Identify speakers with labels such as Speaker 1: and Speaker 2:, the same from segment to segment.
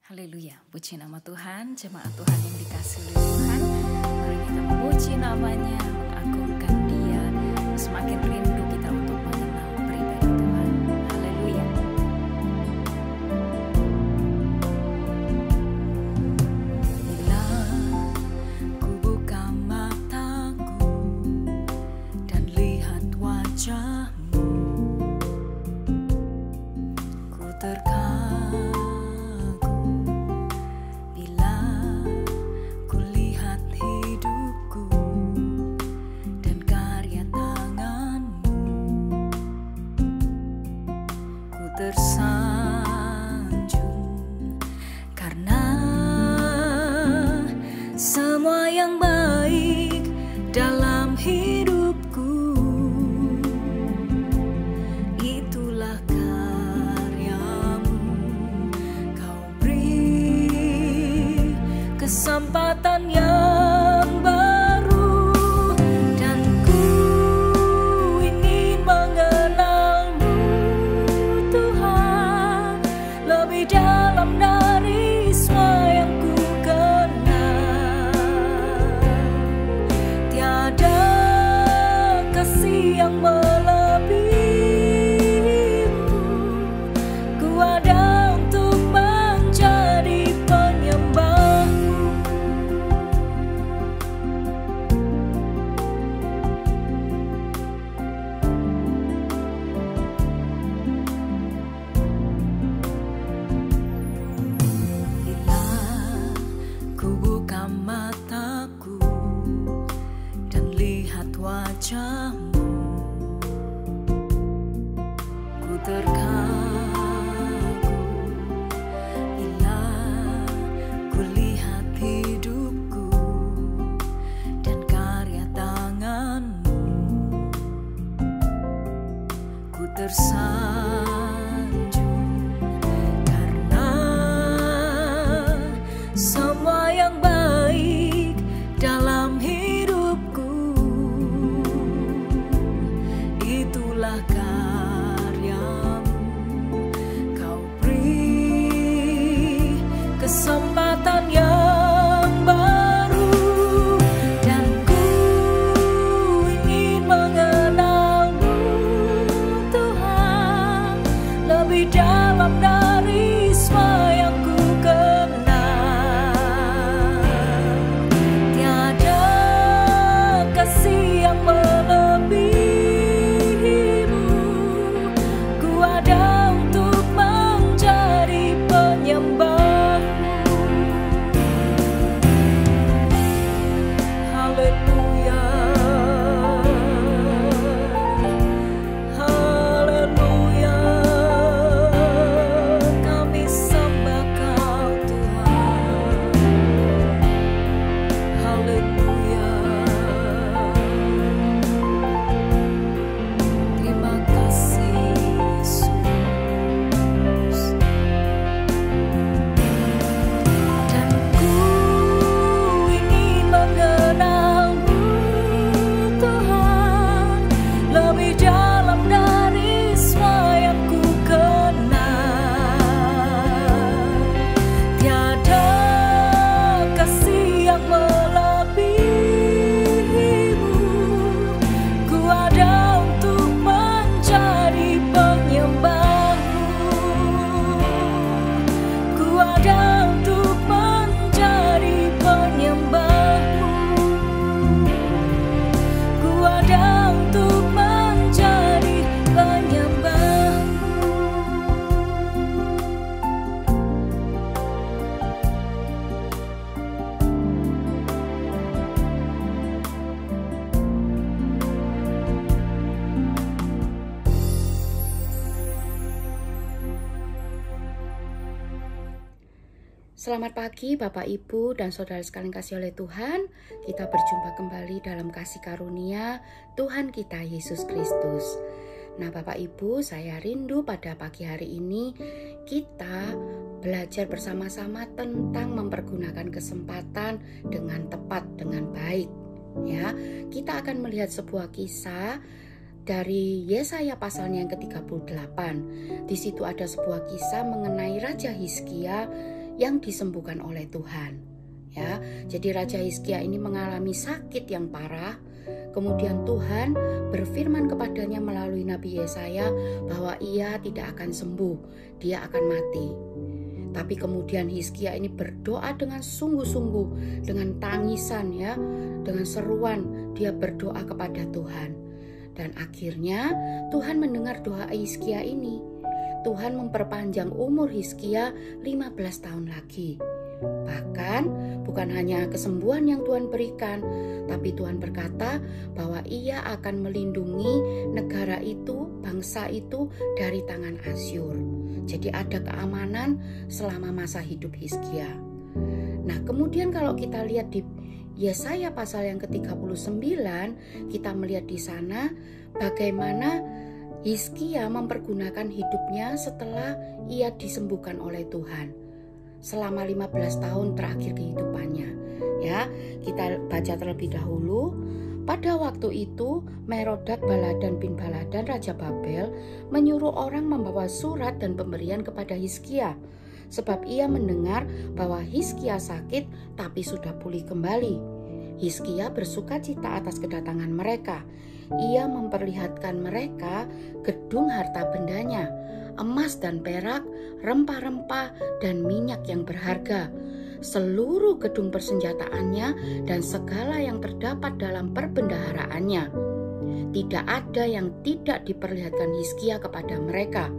Speaker 1: Haleluya, puji nama Tuhan, jemaat Tuhan yang dikasihi oleh Tuhan. Mari kita memuji namanya, mengagungkan Dia, semakin rindu kita untuk mengenal pribadi Tuhan. Haleluya. Bila ku buka mataku dan lihat wajah-Mu, ku tersanjung karena semua yang baik dalam hidupku itulah karya-Mu. Kau beri kesempatan yang baru dan ku ingin mengenal-Mu Tuhan lebih dalam dari semua yang ku kenal. Tiada kasih yang melebihi-Mu, ku ada untuk menjadi penyembah-Mu. Bila ku buka mataku dan lihat wajah-Mu, ku terkagum bila ku lihat hidupku dan karya tangan-Mu. Ku tersanjung karena semua yang baik dalam hidupku itulah karya-Mu. Kau beri kesempatan yang baru dan ku ingin mengenal-Mu Tuhan lebih dalam dari semua yang ku kenal. Tiada kasih yang melebihi-Mu, ku ada untuk menjadi penyembah-Mu.
Speaker 2: Selamat pagi Bapak Ibu dan Saudara sekalian kasih oleh Tuhan. Kita berjumpa kembali dalam kasih karunia Tuhan kita Yesus Kristus. Nah Bapak Ibu, saya rindu pada pagi hari ini kita belajar bersama-sama tentang mempergunakan kesempatan dengan tepat, dengan baik. Ya, kita akan melihat sebuah kisah dari Yesaya pasalnya yang ke-38. Di situ ada sebuah kisah mengenai Raja Hizkia yang disembuhkan oleh Tuhan. Ya, jadi Raja Hizkia ini mengalami sakit yang parah. Kemudian Tuhan berfirman kepadanya melalui Nabi Yesaya bahwa ia tidak akan sembuh, dia akan mati. Tapi kemudian Hizkia ini berdoa dengan sungguh-sungguh, dengan tangisan ya, dengan seruan dia berdoa kepada Tuhan. Dan akhirnya Tuhan mendengar doa Hizkia ini. Tuhan memperpanjang umur Hizkia 15 tahun lagi. Bahkan bukan hanya kesembuhan yang Tuhan berikan, tapi Tuhan berkata bahwa ia akan melindungi negara itu, bangsa itu dari tangan Asyur. Jadi ada keamanan selama masa hidup Hizkia. Nah kemudian kalau kita lihat di Yesaya pasal yang ke-39, kita melihat di sana bagaimana Hizkia mempergunakan hidupnya setelah ia disembuhkan oleh Tuhan selama 15 tahun terakhir kehidupannya. Ya, kita baca terlebih dahulu. Pada waktu itu Merodak Baladan bin Baladan Raja Babel menyuruh orang membawa surat dan pemberian kepada Hizkia, sebab ia mendengar bahwa Hizkia sakit tapi sudah pulih kembali. Hizkia bersukacita atas kedatangan mereka. Ia memperlihatkan mereka gedung harta bendanya, emas dan perak, rempah-rempah dan minyak yang berharga, seluruh gedung persenjataannya dan segala yang terdapat dalam perbendaharaannya. Tidak ada yang tidak diperlihatkan Hizkia kepada mereka,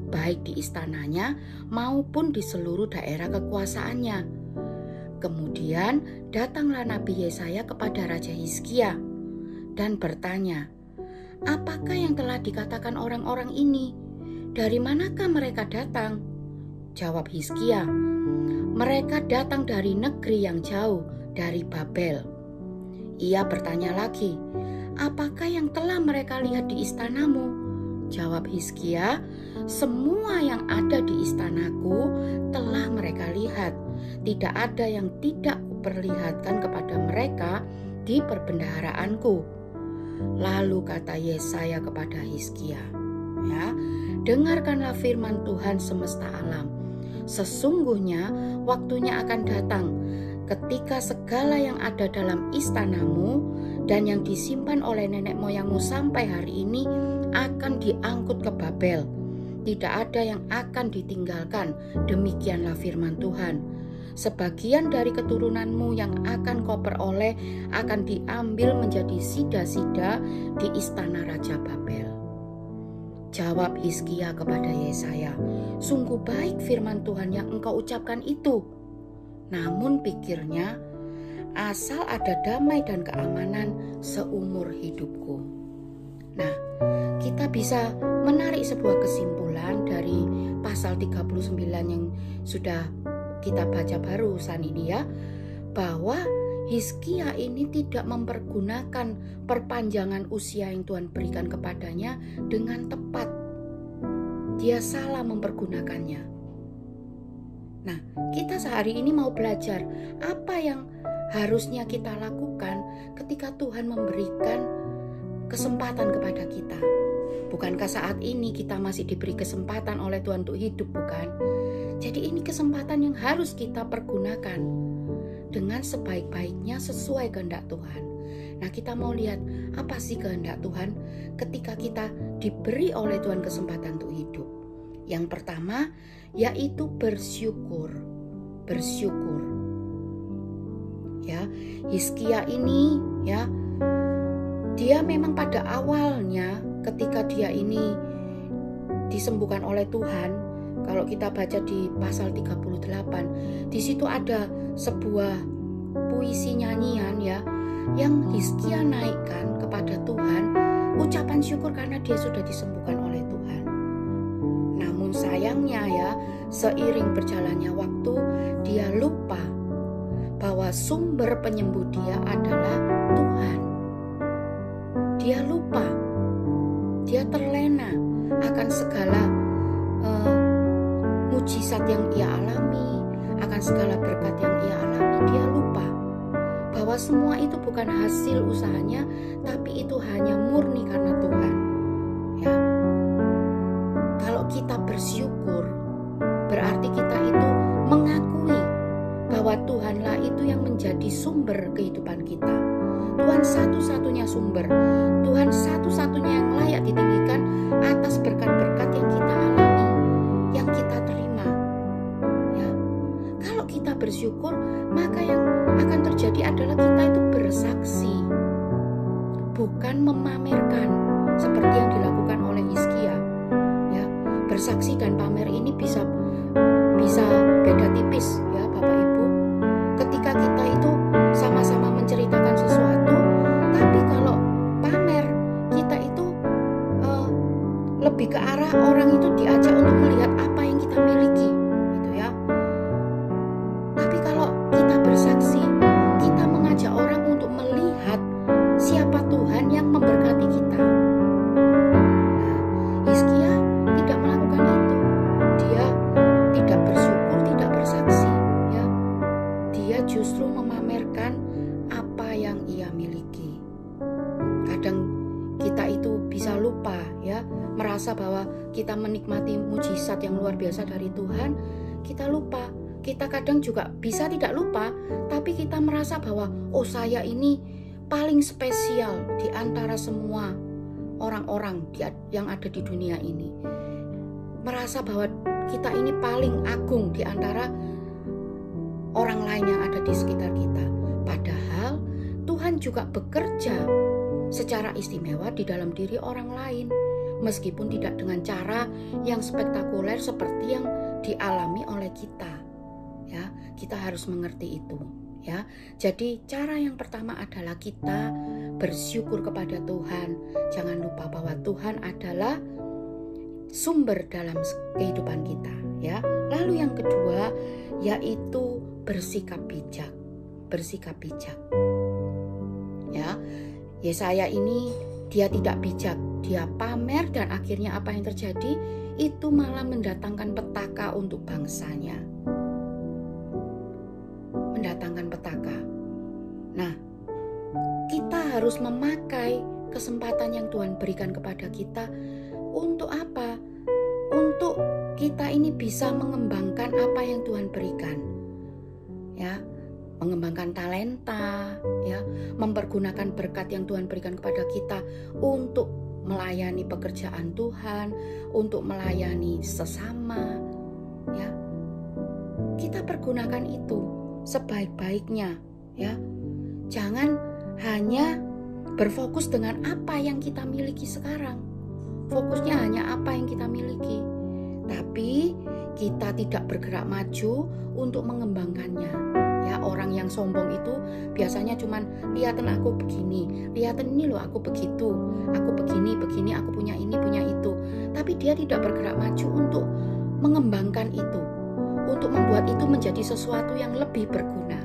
Speaker 2: baik di istananya maupun di seluruh daerah kekuasaannya. Kemudian datanglah Nabi Yesaya kepada Raja Hizkia dan bertanya, apakah yang telah dikatakan orang-orang ini? Dari manakah mereka datang? Jawab Hizkia, mereka datang dari negeri yang jauh, dari Babel. Ia bertanya lagi, apakah yang telah mereka lihat di istanamu? Jawab Hizkia, semua yang ada di istanaku telah mereka lihat. Tidak ada yang tidak kuperlihatkan kepada mereka di perbendaharaanku. Lalu kata Yesaya kepada Hizkia, ya, dengarkanlah firman Tuhan semesta alam. Sesungguhnya waktunya akan datang ketika segala yang ada dalam istanamu dan yang disimpan oleh nenek moyangmu sampai hari ini akan diangkut ke Babel. Tidak ada yang akan ditinggalkan, demikianlah firman Tuhan. Sebagian dari keturunanmu yang akan kau peroleh akan diambil menjadi sida-sida di istana Raja Babel. Jawab Hizkia kepada Yesaya, sungguh baik firman Tuhan yang engkau ucapkan itu. Namun pikirnya, asal ada damai dan keamanan seumur hidupku. Nah, kita bisa menarik sebuah kesimpulan dari pasal 39 yang sudah kita baca barusan ini ya, bahwa Hizkia ini tidak mempergunakan perpanjangan usia yang Tuhan berikan kepadanya dengan tepat. Dia salah mempergunakannya. Nah, kita sehari ini mau belajar apa yang harusnya kita lakukan ketika Tuhan memberikan kesempatan kepada kita. Bukankah saat ini kita masih diberi kesempatan oleh Tuhan untuk hidup, bukan? Jadi ini kesempatan yang harus kita pergunakan dengan sebaik-baiknya sesuai kehendak Tuhan. Nah, kita mau lihat apa sih kehendak Tuhan ketika kita diberi oleh Tuhan kesempatan untuk hidup. Yang pertama yaitu bersyukur. Bersyukur. Ya, Hizkia ini ya, dia memang pada awalnya ketika dia ini disembuhkan oleh Tuhan, kalau kita baca di pasal 38, di situ ada sebuah puisi nyanyian ya, yang Hizkia naikkan kepada Tuhan, ucapan syukur karena dia sudah disembuhkan oleh Tuhan. Namun sayangnya ya, seiring berjalannya waktu dia lupa bahwa sumber penyembuh dia adalah Tuhan. Dia lupa, dia terlena akan segala mujizat yang ia alami, akan segala berkat yang ia alami. Dia lupa bahwa semua itu bukan hasil usahanya, tapi itu hanya murni karena Tuhan. Ya, kalau kita bersyukur, berarti kita itu mengakui bahwa Tuhanlah itu yang menjadi sumber kehidupan kita. Tuhan satu-satunya sumber, Tuhan satu-satunya yang layak ditinggikan atas berkat-berkat yang kita alami, yang kita terima. Ya, kalau kita bersyukur, maka yang akan terjadi adalah kita itu bersaksi, bukan memamerkan seperti yang dilakukan oleh Hizkia. Ya, bersaksi dan pamer ini bisa beda tipis, ya Bapak Ibu. Ketika kita itu sama-sama menceritakan sesuatu, tapi kalau pamer, kita itu lebih ke arah orang itu diajak untuk melihat apa yang kita miliki, gitu ya. Tapi kalau kita bersaksi, kita mengajak orang untuk melihat siapa Tuhan yang memberkati kita. Nah, Hizkia tidak melakukan itu. Dia tidak bersyukur, tidak bersaksi, ya. Dia justru memamerkan apa yang ia miliki. Kadang kita itu bisa lupa, ya, merasa bahwa kita menikmati mujizat yang luar biasa dari Tuhan. Kita lupa. Kita kadang juga bisa tidak lupa, tapi kita merasa bahwa saya ini paling spesial di antara semua orang-orang yang ada di dunia ini. Merasa bahwa kita ini paling agung di antara orang lain yang ada di sekitar kita. Padahal Tuhan juga bekerja secara istimewa di dalam diri orang lain, meskipun tidak dengan cara yang spektakuler seperti yang dialami oleh kita. Ya, kita harus mengerti itu, ya. Jadi cara yang pertama adalah kita bersyukur kepada Tuhan. Jangan lupa bahwa Tuhan adalah sumber dalam kehidupan kita, ya. Lalu yang kedua yaitu bersikap bijak. Bersikap bijak. Ya. Yesaya ini dia tidak bijak, dia pamer, dan akhirnya apa yang terjadi? Itu malah mendatangkan petaka untuk bangsanya. Mendatangkan petaka. Nah, kita harus memakai kesempatan yang Tuhan berikan kepada kita untuk apa? Untuk kita ini bisa mengembangkan apa yang Tuhan berikan. Ya, mengembangkan talenta, ya, mempergunakan berkat yang Tuhan berikan kepada kita untuk melayani pekerjaan Tuhan, untuk melayani sesama, ya. Kita pergunakan itu sebaik-baiknya, ya. Jangan hanya berfokus dengan apa yang kita miliki sekarang. Fokusnya hanya apa yang kita miliki. Tapi kita tidak bergerak maju untuk mengembangkannya. Ya, orang yang sombong itu biasanya cuman lihatin aku begini, lihatin ini loh aku begitu, aku begini, aku punya ini, punya itu. Tapi dia tidak bergerak maju untuk mengembangkan itu, untuk membuat itu menjadi sesuatu yang lebih berguna.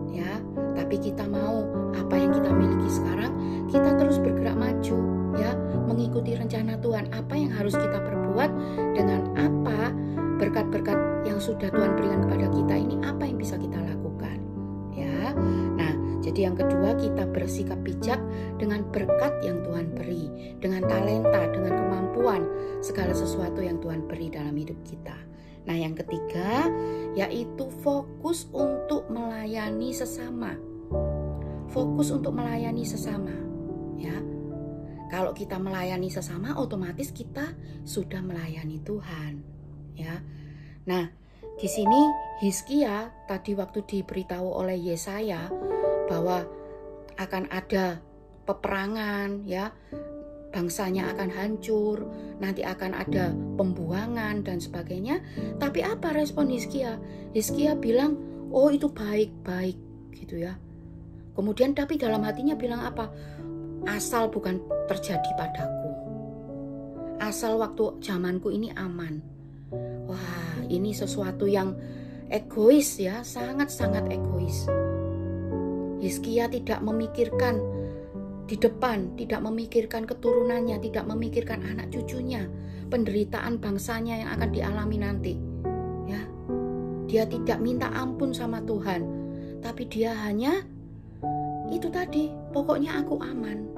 Speaker 2: Ya, tapi kita mau apa yang kita miliki sekarang, kita terus bergerak maju, ya, mengikuti rencana Tuhan. Apa yang harus kita perbuat dengan apa berkat-berkat yang sudah Tuhan berikan kepada kita ini, apa yang bisa kita lakukan, ya. Nah, jadi yang kedua, kita bersikap bijak dengan berkat yang Tuhan beri, dengan talenta, dengan kemampuan, segala sesuatu yang Tuhan beri dalam hidup kita. Nah, yang ketiga yaitu fokus untuk melayani sesama. Fokus untuk melayani sesama, ya. Kalau kita melayani sesama, otomatis kita sudah melayani Tuhan, ya. Nah, di sini Hizkia tadi waktu diberitahu oleh Yesaya bahwa akan ada peperangan, ya, bangsanya akan hancur, nanti akan ada pembuangan dan sebagainya. Tapi apa respon Hizkia? Hizkia bilang, oh itu baik-baik, gitu ya. Kemudian tapi dalam hatinya bilang apa? Asal bukan terjadi padaku, asal waktu zamanku ini aman. Wah, ini sesuatu yang egois ya, sangat-sangat egois. Hizkia tidak memikirkan di depan, tidak memikirkan keturunannya, tidak memikirkan anak cucunya, penderitaan bangsanya yang akan dialami nanti. Ya, dia tidak minta ampun sama Tuhan, tapi dia hanya itu tadi, pokoknya aku aman.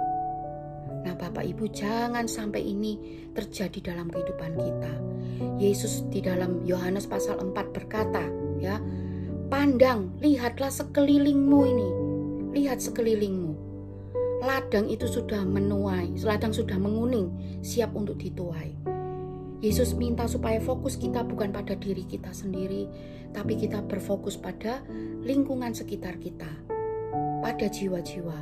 Speaker 2: Nah, Bapak Ibu, jangan sampai ini terjadi dalam kehidupan kita. Yesus di dalam Yohanes pasal 4 berkata, ya, pandang, lihatlah sekelilingmu ini. Lihat sekelilingmu. Ladang itu sudah menuai, ladang sudah menguning, siap untuk dituai. Yesus minta supaya fokus kita bukan pada diri kita sendiri, tapi kita berfokus pada lingkungan sekitar kita, pada jiwa-jiwa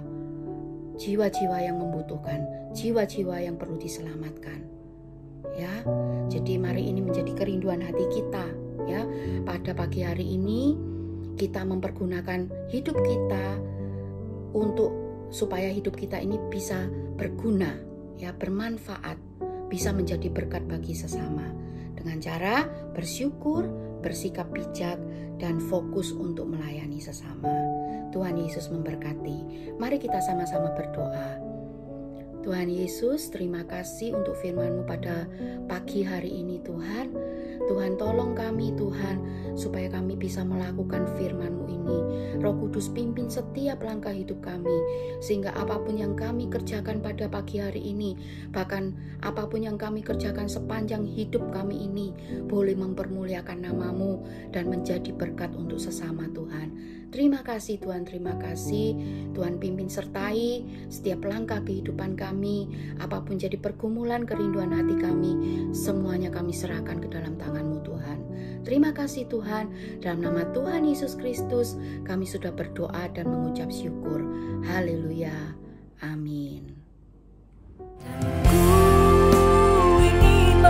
Speaker 2: yang membutuhkan, jiwa-jiwa yang perlu diselamatkan. Ya, jadi mari ini menjadi kerinduan hati kita. Ya, pada pagi hari ini kita mempergunakan hidup kita untuk supaya hidup kita ini bisa berguna, ya, bermanfaat, bisa menjadi berkat bagi sesama dengan cara bersyukur, bersikap bijak, dan fokus untuk melayani sesama. Tuhan Yesus memberkati. Mari kita sama-sama berdoa. Tuhan Yesus, terima kasih untuk firman-Mu pada pagi hari ini Tuhan. Tuhan, tolong kami Tuhan, supaya kami bisa melakukan firman-Mu ini. Roh Kudus pimpin setiap langkah hidup kami, sehingga apapun yang kami kerjakan pada pagi hari ini, bahkan apapun yang kami kerjakan sepanjang hidup kami ini, boleh mempermuliakan nama-Mu dan menjadi berkat untuk sesama Tuhan. Terima kasih Tuhan, terima kasih. Tuhan pimpin sertai setiap langkah kehidupan kami, apapun jadi pergumulan kerinduan hati kami, semuanya kami serahkan ke dalam tangan-Mu Tuhan. Terima kasih Tuhan, dalam nama Tuhan Yesus Kristus kami sudah berdoa dan mengucap syukur. Haleluya, amin.
Speaker 1: Ku ingin